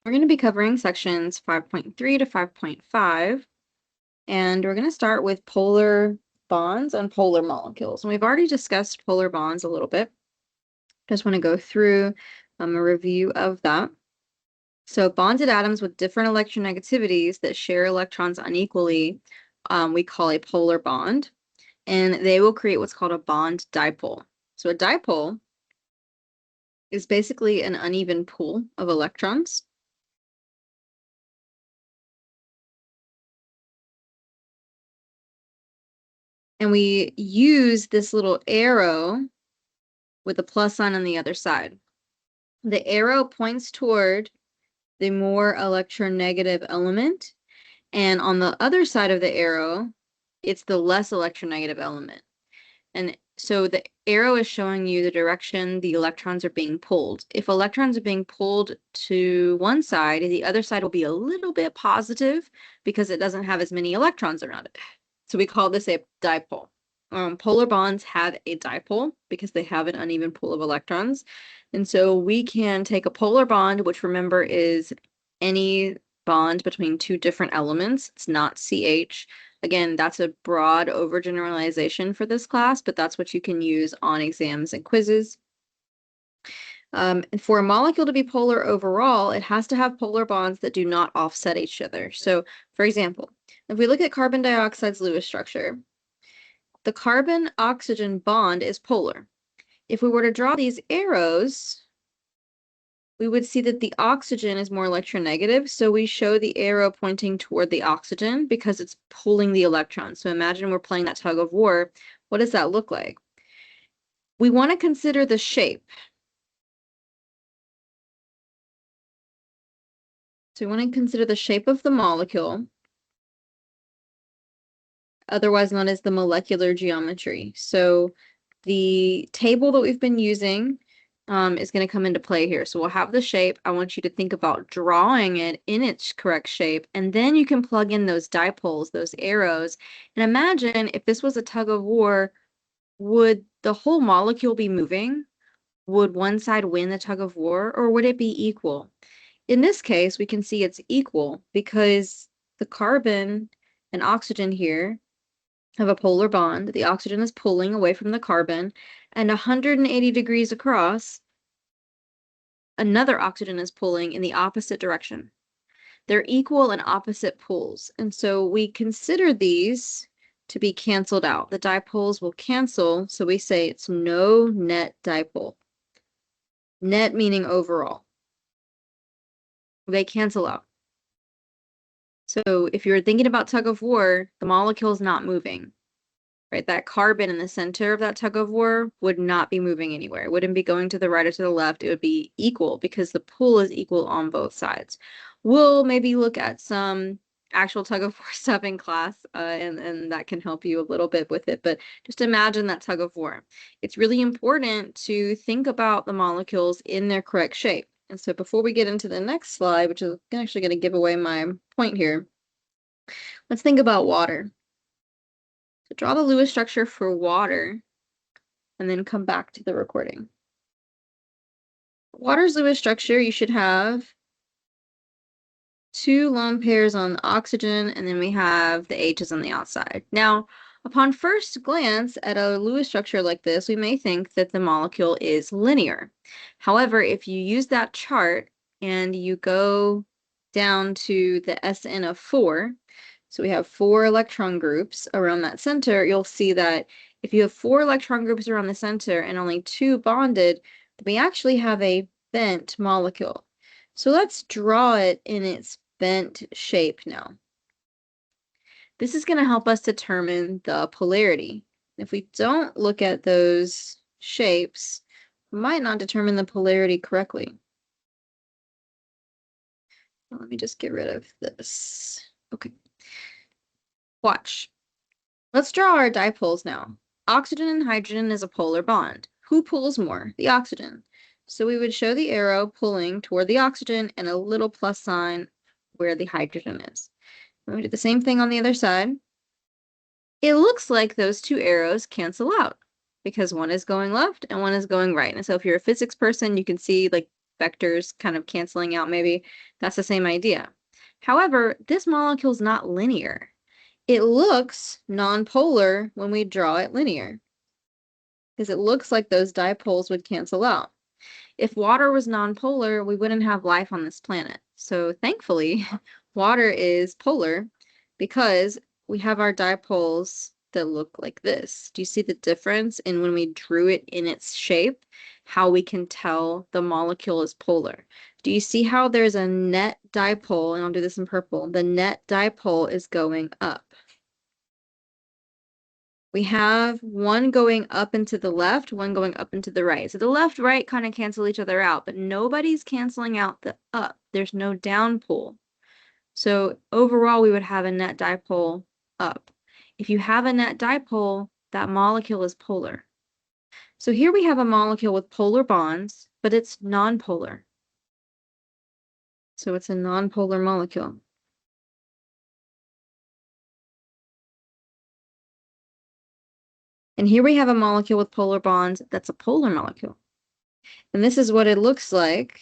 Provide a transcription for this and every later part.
We're going to be covering sections 5.3 to 5.5, and we're going to start with polar bonds and polar molecules. And we've already discussed polar bonds a little bit. Just want to go through a review of that. So bonded atoms with different electronegativities that share electrons unequally, we call a polar bond, and they will create what's called a bond dipole. So a dipole is basically an uneven pool of electrons. And we use this little arrow with a plus sign on the other side. The arrow points toward the more electronegative element, and on the other side of the arrow, it's the less electronegative element. And so the arrow is showing you the direction the electrons are being pulled. If electrons are being pulled to one side, the other side will be a little bit positive because it doesn't have as many electrons around it. So we call this a dipole. Polar bonds have a dipole because they have an uneven pool of electrons. And so we can take a polar bond, which remember is any bond between two different elements. It's not CH. Again, that's a broad overgeneralization for this class, but that's what you can use on exams and quizzes. For a molecule to be polar overall, it has to have polar bonds that do not offset each other. So, for example, if we look at carbon dioxide's Lewis structure, the carbon-oxygen bond is polar. If we were to draw these arrows, we would see that the oxygen is more electronegative, so we show the arrow pointing toward the oxygen because it's pulling the electrons. So imagine we're playing that tug of war. What does that look like? We want to consider the shape. So we want to consider the shape of the molecule, otherwise known as the molecular geometry. So the table that we've been using is going to come into play here. So we'll have the shape. I want you to think about drawing it in its correct shape, and then you can plug in those dipoles, those arrows, and imagine if this was a tug of war, would the whole molecule be moving? Would one side win the tug of war, or would it be equal? In this case, we can see it's equal because the carbon and oxygen here have a polar bond. The oxygen is pulling away from the carbon, and 180 degrees across, another oxygen is pulling in the opposite direction. They're equal and opposite poles, and so we consider these to be canceled out. The dipoles will cancel, so we say it's no net dipole. Net meaning overall. They cancel out. So if you're thinking about tug of war, the molecule is not moving, right? That carbon in the center of that tug of war would not be moving anywhere. It wouldn't be going to the right or to the left. It would be equal because the pull is equal on both sides. We'll maybe look at some actual tug of war stuff in class, and that can help you a little bit with it. But just imagine that tug of war. It's really important to think about the molecules in their correct shape. And so before we get into the next slide, which is actually going to give away my point here, let's think about water. So draw the Lewis structure for water and then come back to the recording. Water's Lewis structure, you should have two lone pairs on the oxygen, and then we have the H's on the outside. Now, upon first glance at a Lewis structure like this, we may think that the molecule is linear. However, if you use that chart and you go down to the SN of 4, so we have 4 electron groups around that center, you'll see that if you have 4 electron groups around the center and only 2 bonded, we actually have a bent molecule. So let's draw it in its bent shape now. This is going to help us determine the polarity. If we don't look at those shapes, we might not determine the polarity correctly. Let me just get rid of this. Okay. Watch. Let's draw our dipoles now. Oxygen and hydrogen is a polar bond. Who pulls more? The oxygen. So we would show the arrow pulling toward the oxygen and a little plus sign where the hydrogen is. When we do the same thing on the other side, it looks like those two arrows cancel out because one is going left and one is going right. And so if you're a physics person, you can see like vectors kind of canceling out maybe. That's the same idea. However, this molecule is not linear. It looks nonpolar when we draw it linear, because it looks like those dipoles would cancel out. If water was nonpolar, we wouldn't have life on this planet. So thankfully, water is polar because we have our dipoles that look like this. Do you see the difference in when we drew it in its shape, how we can tell the molecule is polar? Do you see how there's a net dipole, and I'll do this in purple, the net dipole is going up. We have one going up and to the left, one going up and to the right. So the left, right kind of cancel each other out, but nobody's canceling out the up. There's no down pull. So overall, we would have a net dipole up. If you have a net dipole, that molecule is polar. So here we have a molecule with polar bonds, but it's nonpolar. So it's a nonpolar molecule. And here we have a molecule with polar bonds that's a polar molecule. And this is what it looks like.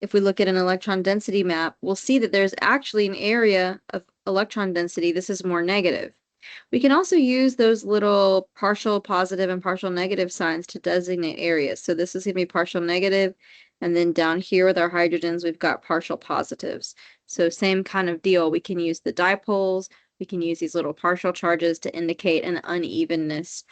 If we look at an electron density map, we'll see that there's actually an area of electron density. This is more negative. We can also use those little partial positive and partial negative signs to designate areas. So this is going to be partial negative, and then down here with our hydrogens, we've got partial positives. So same kind of deal. We can use the dipoles. We can use these little partial charges to indicate an unevenness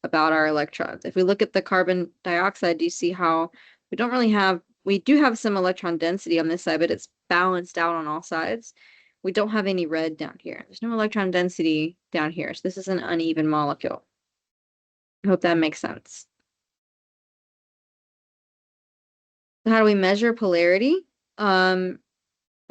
about our electrons. If we look at the carbon dioxide, do you see how we don't really have, we do have some electron density on this side, but it's balanced out on all sides. We don't have any red down here. There's no electron density down here. So this is an uneven molecule. I hope that makes sense. So how do we measure polarity? Don't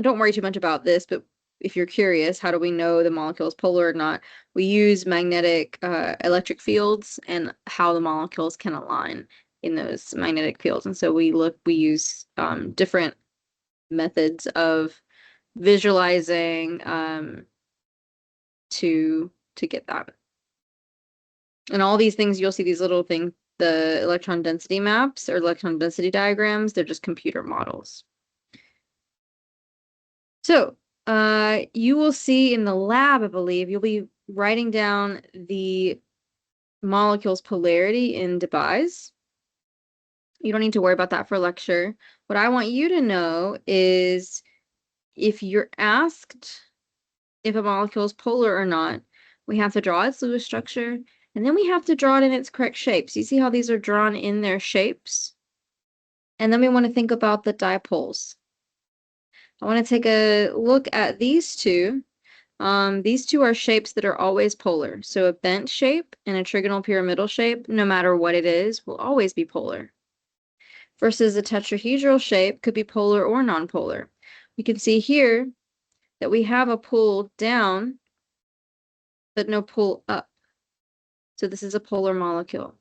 worry too much about this, but if you're curious, how do we know the molecule is polar or not? We use magnetic electric fields and how the molecules can align in those magnetic fields. And so we use different methods of visualizing to get that. And all these things, you'll see these little things, the electron density maps or electron density diagrams, they're just computer models. So you will see in the lab, I believe, you'll be writing down the molecule's polarity in Debye's. You don't need to worry about that for lecture. What I want you to know is if you're asked if a molecule is polar or not, we have to draw its Lewis structure, and then we have to draw it in its correct shapes. You see how these are drawn in their shapes? And then we want to think about the dipoles. I want to take a look at these two. These two are shapes that are always polar. So a bent shape and a trigonal pyramidal shape, no matter what it is, will always be polar. Versus a tetrahedral shape could be polar or nonpolar. We can see here that we have a pull down, but no pull up. So this is a polar molecule.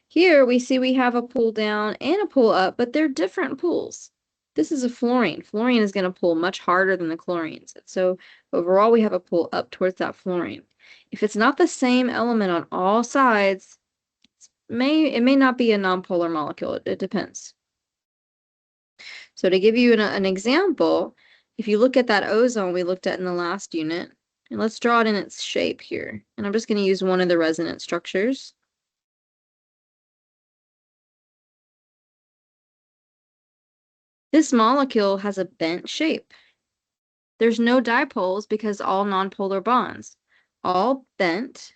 Here we see we have a pull down and a pull up, but they're different pulls. This is a fluorine. Fluorine is going to pull much harder than the chlorines. So overall, we have a pull up towards that fluorine. If it's not the same element on all sides, it may not be a nonpolar molecule. It depends. So to give you an example, if you look at that ozone we looked at in the last unit, and let's draw it in its shape here. And I'm just going to use one of the resonance structures. This molecule has a bent shape. There's no dipoles because all nonpolar bonds. All bent,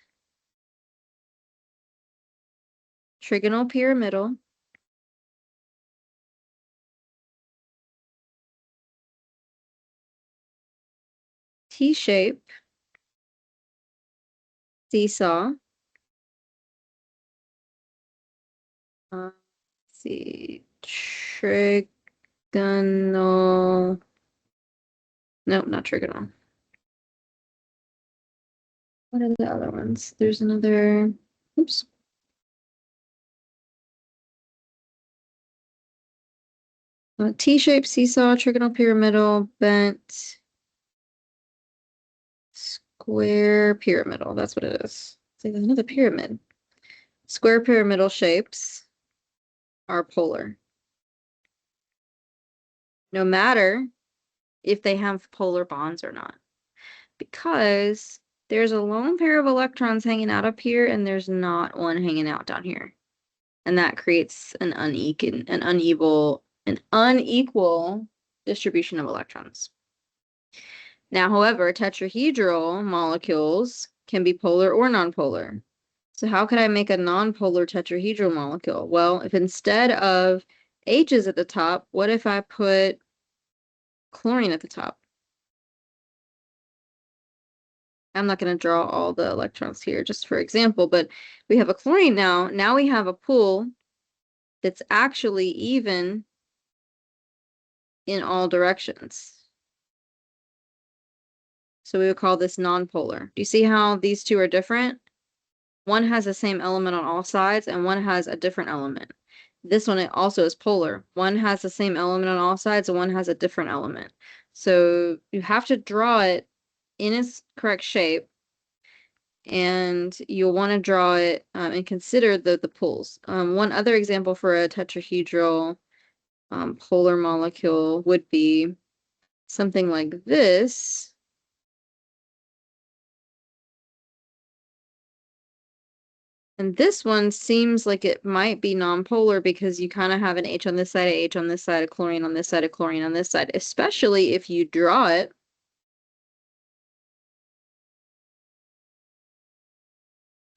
trigonal pyramidal, T-shape, seesaw. Let's see, trigonal. No, not trigonal. What are the other ones? There's another. Oops. T-shaped, seesaw, trigonal pyramidal, bent, square pyramidal. That's what it is. It's like another pyramid. Square pyramidal shapes are polar. no matter if they have polar bonds or not, because there's a lone pair of electrons hanging out up here and there's not one hanging out down here. And that creates an unequal distribution of electrons. Now, however, tetrahedral molecules can be polar or nonpolar. So how could I make a nonpolar tetrahedral molecule? Well, if instead of H's at the top, what if I put chlorine at the top? I'm not going to draw all the electrons here just for example, but we have a chlorine now. Now we have a pool that's actually even in all directions. So we would call this nonpolar. Do you see how these two are different? One has the same element on all sides and one has a different element. This one also is polar. One has the same element on all sides and one has a different element. So you have to draw it in its correct shape, and you'll want to draw it and consider the poles. One other example for a tetrahedral polar molecule would be something like this. And this one seems like it might be nonpolar because you kind of have an H on this side, a H on this side, a chlorine on this side, a chlorine on this side, especially if you draw it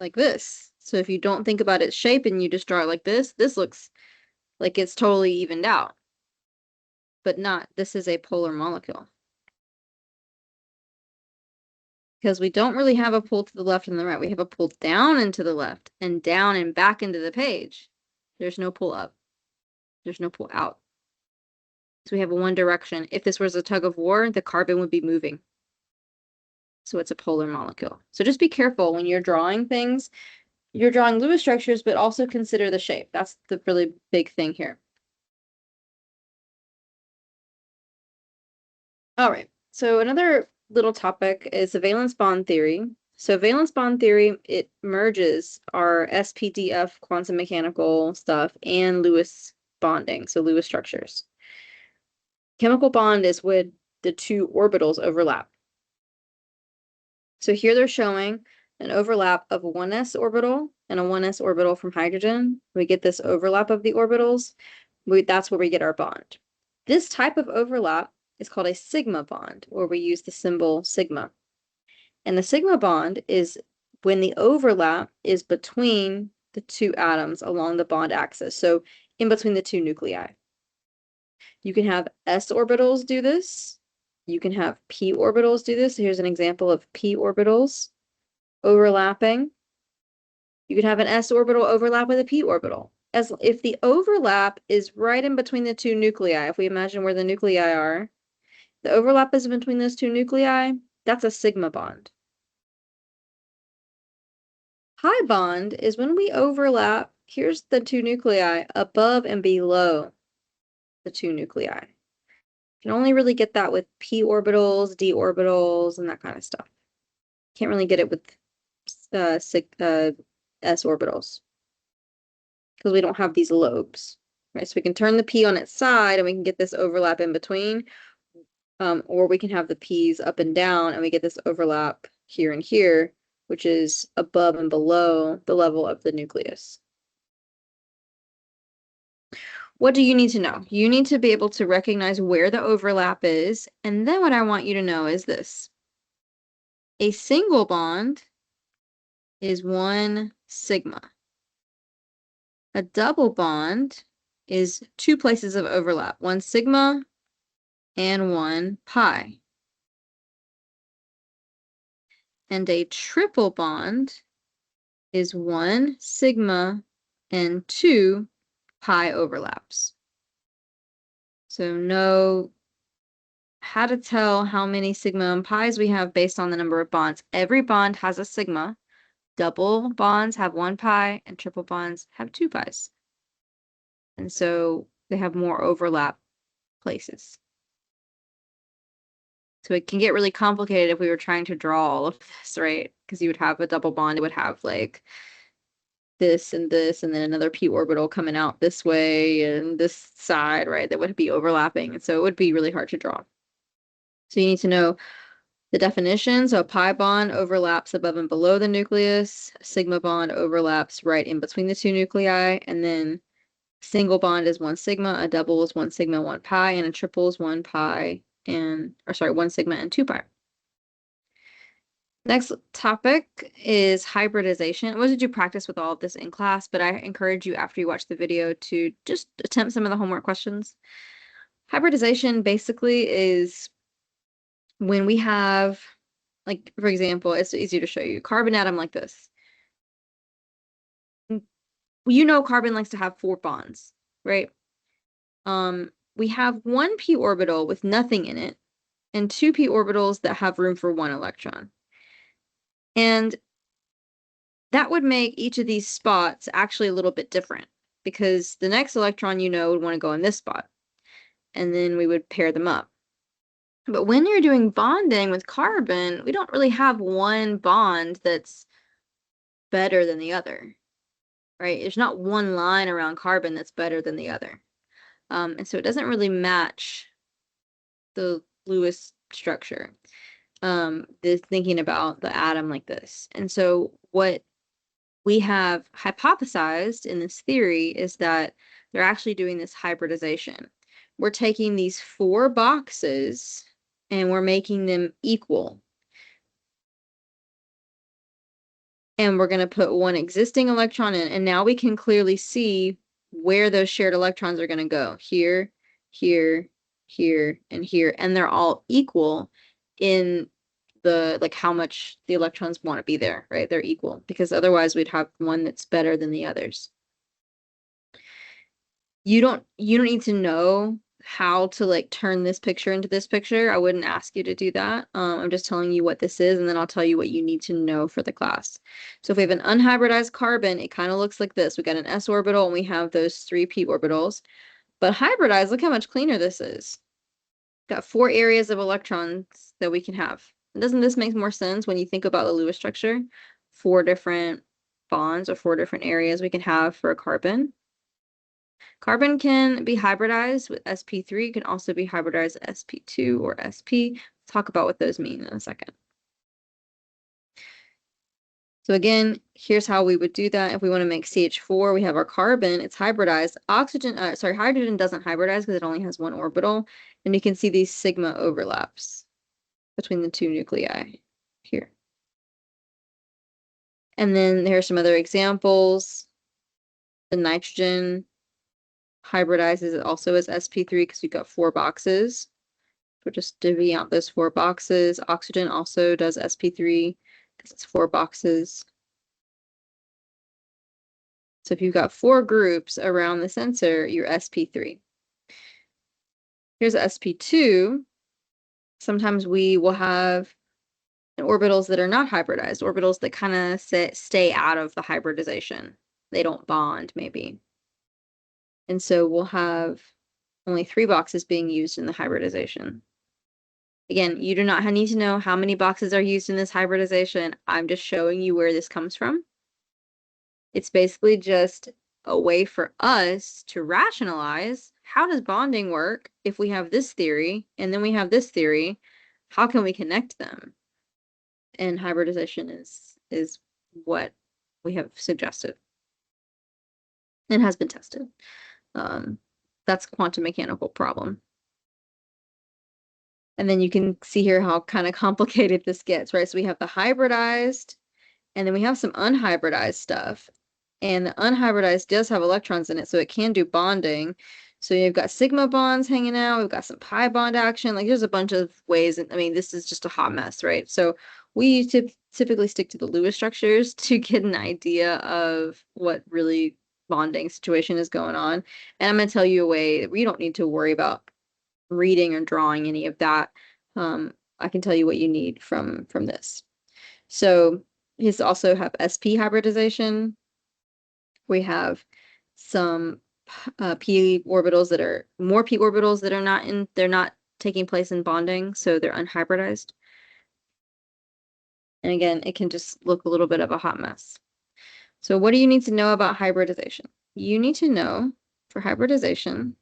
like this. So if you don't think about its shape and you just draw it like this looks like it's totally evened out, but not. This is a polar molecule. Because we don't really have a pull to the left and the right. We have a pull down and to the left and down and back into the page. There's no pull up. There's no pull out. So we have a one direction. If this was a tug of war, the carbon would be moving. So it's a polar molecule. So just be careful when you're drawing things. You're drawing Lewis structures, but also consider the shape. That's the really big thing here. All right. So another little topic is the valence bond theory. So valence bond theory, it merges our SPDF quantum mechanical stuff and Lewis bonding, so Lewis structures. Chemical bond is when the two orbitals overlap. So here they're showing an overlap of a 1s orbital and a 1s orbital from hydrogen. We get this overlap of the orbitals. That's where we get our bond. This type of overlap is called a sigma bond, or we use the symbol sigma. And the sigma bond is when the overlap is between the two atoms along the bond axis, so in between the two nuclei. You can have s orbitals do this. You can have p orbitals do this. Here's an example of p orbitals overlapping. You can have an s orbital overlap with a p orbital. As if the overlap is right in between the two nuclei, if we imagine where the nuclei are, the overlap is between those two nuclei, that's a sigma bond. Pi bond is when we overlap, here's the two nuclei above and below the two nuclei. You can only really get that with p orbitals, d orbitals, and that kind of stuff. Can't really get it with s orbitals because we don't have these lobes, right? So we can turn the p on its side and we can get this overlap in between, or we can have the p's up and down and we get this overlap here and here, which is above and below the level of the nucleus. What do you need to know? You need to be able to recognize where the overlap is, and then what I want you to know is this. A single bond is 1 sigma. A double bond is 2 places of overlap, 1 sigma and 1 pi. And a triple bond is 1 sigma and 2 pi overlaps. So know how to tell how many sigma and pi's we have based on the number of bonds. Every bond has a sigma. Double bonds have 1 pi and triple bonds have 2 pi's. And so they have more overlap places. So it can get really complicated if we were trying to draw all of this, right? Because you would have a double bond, it would have like this, and then another p orbital coming out this way and this side, right? That would be overlapping. And so it would be really hard to draw. So you need to know the definition. So a pi bond overlaps above and below the nucleus. A sigma bond overlaps right in between the two nuclei. And then single bond is 1 sigma, a double is 1 sigma, 1 pi, and a triple is 1 pi and, or sorry, 1 sigma and 2 pi. Next topic is hybridization. I wanted you practice with all of this in class, but I encourage you after you watch the video to just attempt some of the homework questions. Hybridization basically is when we have, like, for example, it's easier to show you, carbon atom like this. You know carbon likes to have 4 bonds, right? We have 1 p orbital with nothing in it, and 2 p orbitals that have room for 1 electron. And that would make each of these spots actually a little bit different, because the next electron, you know, would want to go in this spot, and then we would pair them up. But when you're doing bonding with carbon, we don't really have one bond that's better than the other, right? There's not one line around carbon that's better than the other. And so it doesn't really match the Lewis structure, thinking about the atom like this. And so what we have hypothesized in this theory is that they're actually doing this hybridization. We're taking these 4 boxes and we're making them equal. And we're going to put 1 existing electron in, and now we can clearly see where those shared electrons are going to go. Here, here, here, and here. And they're all equal in the, like, how much the electrons want to be there, right? They're equal, because otherwise we'd have one that's better than the others. You don't need to know how to, like, turn this picture into this picture. I wouldn't ask you to do that. I'm just telling you what this is, and then I'll tell you what you need to know for the class. So if we have an unhybridized carbon, it kind of looks like this. We got an s orbital and we have those 3 p orbitals. But hybridized, look how much cleaner this is. Got 4 areas of electrons that we can have. Doesn't this make more sense when you think about the Lewis structure? 4 different bonds or 4 different areas we can have for a carbon. Carbon can be hybridized with sp3, can also be hybridized with sp2 or sp. Let's talk about what those mean in a second. So again, here's how we would do that. If we want to make CH4, we have our carbon, it's hybridized. Hydrogen doesn't hybridize because it only has 1 orbital. And you can see these sigma overlaps between the 2 nuclei here. And then there are some other examples. The nitrogen hybridizes also as sp3 because we've got 4 boxes. We're just divvying out those 4 boxes. Oxygen also does sp3 because it's 4 boxes. So if you've got 4 groups around the sensor, you're sp3. Here's sp2. Sometimes we will have orbitals that are not hybridized, orbitals that kind of stay out of the hybridization. They don't bond, maybe. And so we'll have only 3 boxes being used in the hybridization. Again, you do not need to know how many boxes are used in this hybridization. I'm just showing you where this comes from. It's basically just a way for us to rationalize, how does bonding work if we have this theory and then we have this theory? How can we connect them? And hybridization is what we have suggested and has been tested. That's a quantum mechanical problem. And then you can see here how kind of complicated this gets, right? So we have the hybridized, and then we have some unhybridized stuff. And the unhybridized does have electrons in it, so it can do bonding. So you've got sigma bonds hanging out, we've got some pi bond action, like there's a bunch of ways. I mean, this is just a hot mess, right? So we typically stick to the Lewis structures to get an idea of what really bonding situation is going on. And I'm going to tell you a way that we don't need to worry about reading or drawing any of that. I can tell you what you need from this. So these also have sp hybridization. We have some p orbitals that are more p orbitals that are they're not taking place in bonding, so they're unhybridized. And again, it can just look a little bit of a hot mess. So what do you need to know about hybridization? You need to know for hybridization,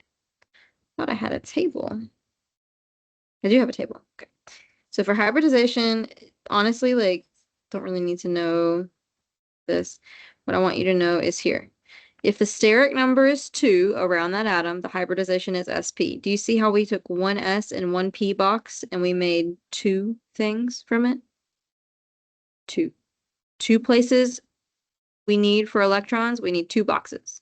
I thought I had a table. I do have a table. Okay. So for hybridization, honestly, like, don't really need to know this. What I want you to know is here. If the steric number is 2 around that atom, the hybridization is sp. Do you see how we took one s and one p box and we made 2 things from it? 2. 2 places we need for electrons, we need 2 boxes.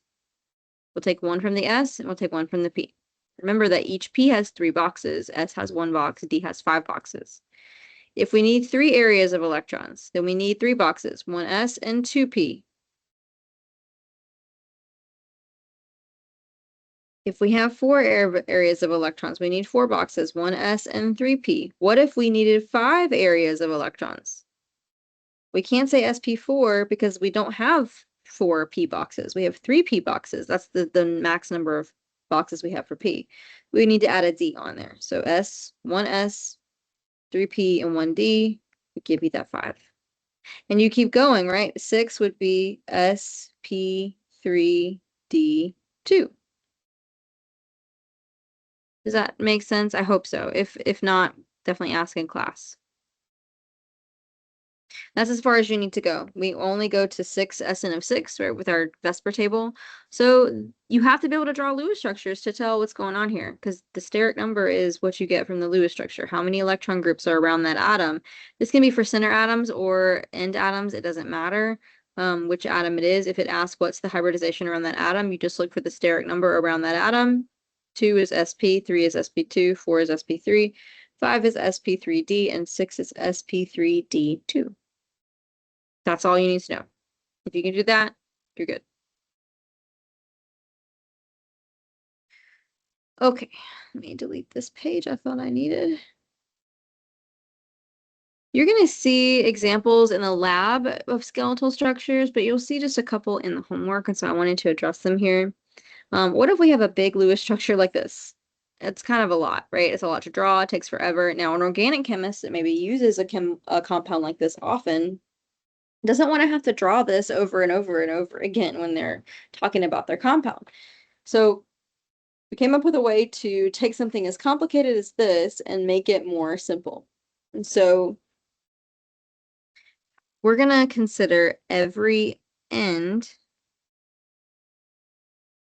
We'll take one from the s and we'll take one from the p. Remember that each p has 3 boxes, s has 1 box, d has 5 boxes. If we need 3 areas of electrons, then we need 3 boxes, 1s and 2p. If we have 4 areas of electrons, we need 4 boxes, 1s and 3p. What if we needed 5 areas of electrons? We can't say sp4 because we don't have 4 p boxes. We have 3 p boxes. That's the max number of boxes we have for p. We need to add a d on there. So 1s, 3p, and 1d would give you that 5. And you keep going, right? 6 would be sp3d2. Does that make sense? I hope so. If not, definitely ask in class. That's as far as you need to go. We only go to 6 SN of 6, right, with our Vesper table. So you have to be able to draw Lewis structures to tell what's going on here, because the steric number is what you get from the Lewis structure. How many electron groups are around that atom? This can be for center atoms or end atoms. It doesn't matter which atom it is. If it asks what's the hybridization around that atom, you just look for the steric number around that atom. 2 is sp, 3 is sp2, 4 is sp3, 5 is sp3d, and 6 is sp3d2. That's all you need to know. If you can do that, you're good. Okay, let me delete this page I thought I needed. You're going to see examples in the lab of skeletal structures, but you'll see just a couple in the homework, and so I wanted to address them here. What if we have a big Lewis structure like this? It's kind of a lot, right? It's a lot to draw. It takes forever. Now, an organic chemist that maybe uses a compound like this often doesn't want to have to draw this over and over and over again when they're talking about their compound. So we came up with a way to take something as complicated as this and make it more simple. And so we're going to consider every end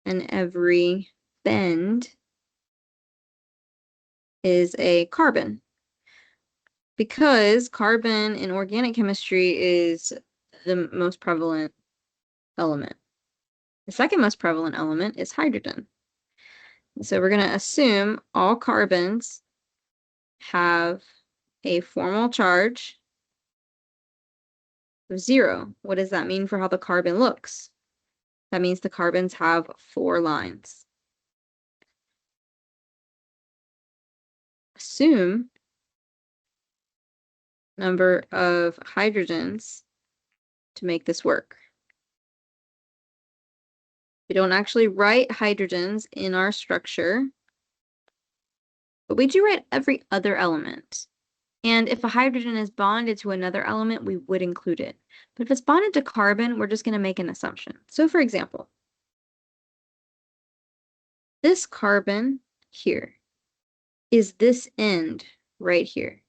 and every bend is a carbon, because carbon in organic chemistry is the most prevalent element. The second most prevalent element is hydrogen. So we're going to assume all carbons have a formal charge of 0. What does that mean for how the carbon looks? That means the carbons have 4 lines. Assume number of hydrogens to make this work. We don't actually write hydrogens in our structure, but we do write every other element. And if a hydrogen is bonded to another element, we would include it. But if it's bonded to carbon, we're just going to make an assumption. So for example, this carbon here is this end right here.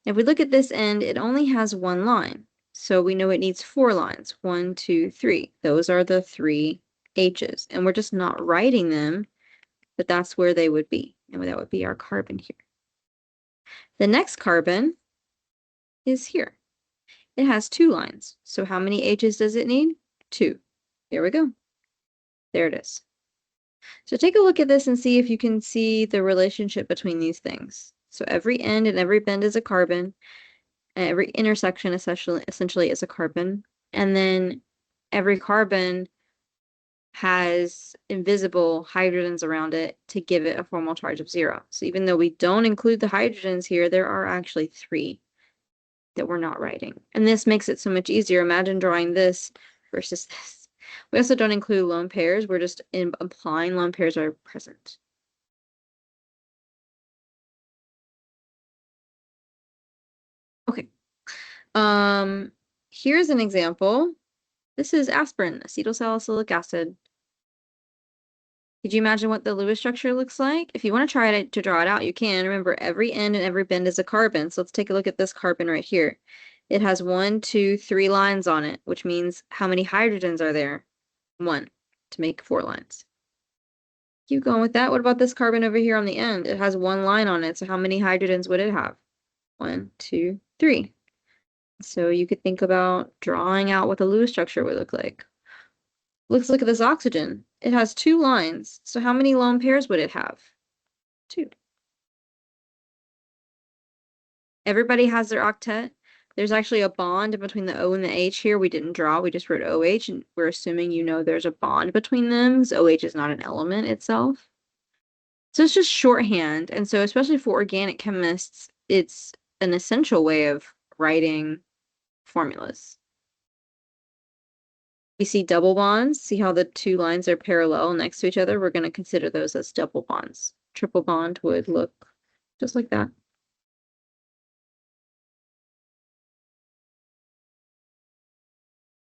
If we look at this end, it only has 1 line. So we know it needs 4 lines. 1, 2, 3. Those are the 3 H's. And we're just not writing them, but that's where they would be. And that would be our carbon here. The next carbon is here. It has 2 lines. So how many H's does it need? 2. There we go. There it is. So take a look at this and see if you can see the relationship between these things. So every end and every bend is a carbon. And every intersection essentially is a carbon. And then every carbon has invisible hydrogens around it to give it a formal charge of 0. So even though we don't include the hydrogens here, there are actually 3 that we're not writing. And this makes it so much easier. Imagine drawing this versus this. We also don't include lone pairs. We're just implying lone pairs are present. Okay. Here's an example. This is aspirin, acetylsalicylic acid. Could you imagine what the Lewis structure looks like? If you want to try to draw it out, you can. Remember, every end and every bend is a carbon. So let's take a look at this carbon right here. It has 1, 2, 3 lines on it, which means how many hydrogens are there? 1 to make 4 lines. Keep going with that. What about this carbon over here on the end? It has 1 line on it. So how many hydrogens would it have? 1, 2, 3. So you could think about drawing out what the Lewis structure would look like. Let's look at this oxygen. It has 2 lines. So how many lone pairs would it have? 2. Everybody has their octet. There's actually a bond between the O and the H here. We didn't draw, we just wrote OH, and we're assuming you know there's a bond between them because OH is not an element itself. So it's just shorthand. And so especially for organic chemists, it's an essential way of writing formulas. We see double bonds. See how the 2 lines are parallel next to each other? We're going to consider those as double bonds. Triple bond would look just like that.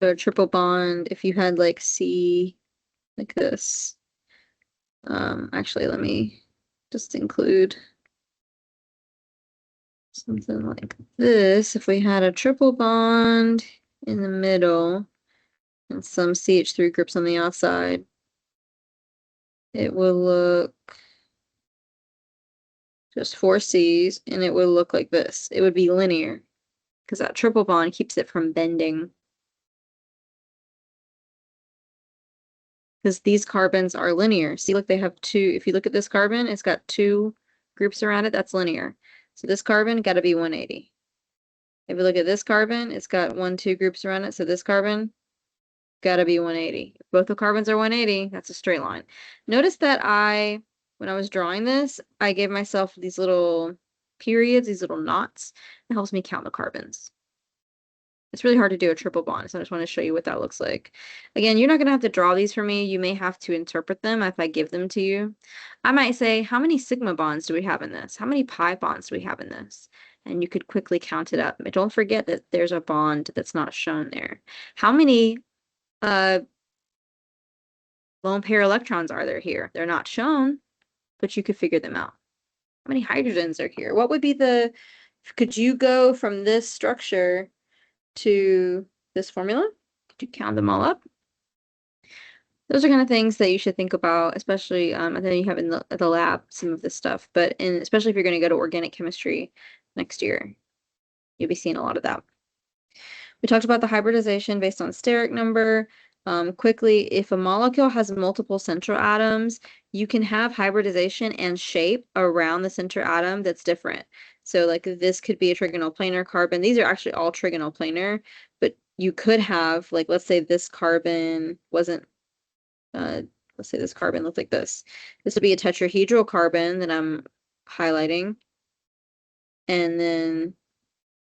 So a triple bond, if you had like C like this, actually let me just include something like this. If we had a triple bond in the middle and some CH3 groups on the outside, it will look just 4 C's, and it will look like this. It would be linear because that triple bond keeps it from bending. Because these carbons are linear. See, look, they have 2. If you look at this carbon, it's got 2 groups around it. That's linear. So this carbon got to be 180. If you look at this carbon, it's got 1, 2 groups around it. So this carbon got to be 180. If both the carbons are 180, that's a straight line. Notice that when I was drawing this, I gave myself these little periods, these little knots. It helps me count the carbons. It's really hard to do a triple bond, so I just want to show you what that looks like. Again, you're not going to have to draw these for me. You may have to interpret them if I give them to you. I might say, how many sigma bonds do we have in this? How many pi bonds do we have in this? And you could quickly count it up. But don't forget that there's a bond that's not shown there. How many lone pair electrons are there here? They're not shown, but you could figure them out. How many hydrogens are here? What would be could you go from this structure to this formula? Could you count them all up? Those are kind of things that you should think about, especially I know you have in the lab some of this stuff, but especially if you're going to go to organic chemistry next year, you'll be seeing a lot of that. We talked about the hybridization based on steric number. Quickly, if a molecule has multiple central atoms, you can have hybridization and shape around the center atom that's different. So like this could be a trigonal planar carbon. These are actually all trigonal planar, but you could have, like, let's say this carbon wasn't, let's say this carbon looked like this. This would be a tetrahedral carbon that I'm highlighting. And then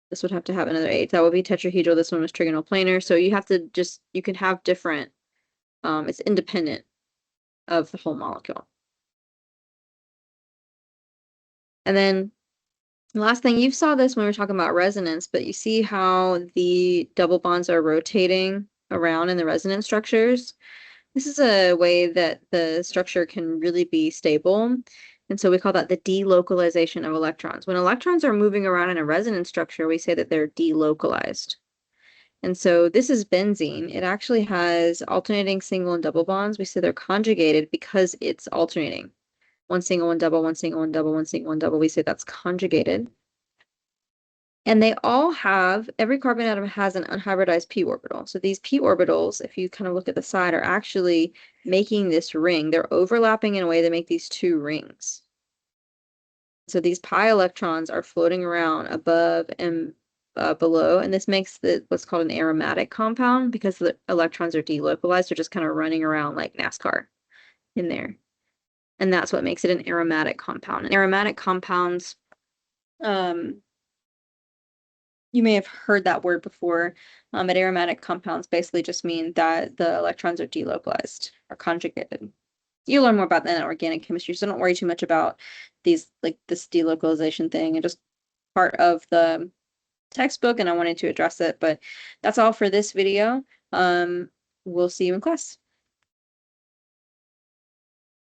this would have to have another 8. That would be tetrahedral. This one was trigonal planar. So you have to you can have different, it's independent of the whole molecule. And then the last thing, you saw this when we were talking about resonance, but you see how the double bonds are rotating around in the resonance structures. This is a way that the structure can really be stable. And so we call that the delocalization of electrons. When electrons are moving around in a resonance structure, we say that they're delocalized. And so this is benzene. It actually has alternating single and double bonds. We say they're conjugated because it's alternating. 1 single, 1 double, 1 single, 1 double, 1 single, 1 double. We say that's conjugated. And they all have, every carbon atom has an unhybridized p orbital. So these p orbitals, if you kind of look at the side, are actually making this ring. They're overlapping in a way that make these 2 rings. So these pi electrons are floating around above and below, and this makes what's called an aromatic compound because the electrons are delocalized. They're just kind of running around like NASCAR in there. And that's what makes it an aromatic compound. And aromatic compounds, you may have heard that word before, but aromatic compounds basically just mean that the electrons are delocalized or conjugated. You'll learn more about that in organic chemistry, so don't worry too much about these, like this delocalization thing, and just part of the textbook, and I wanted to address it. But that's all for this video. Um, we'll see you in class.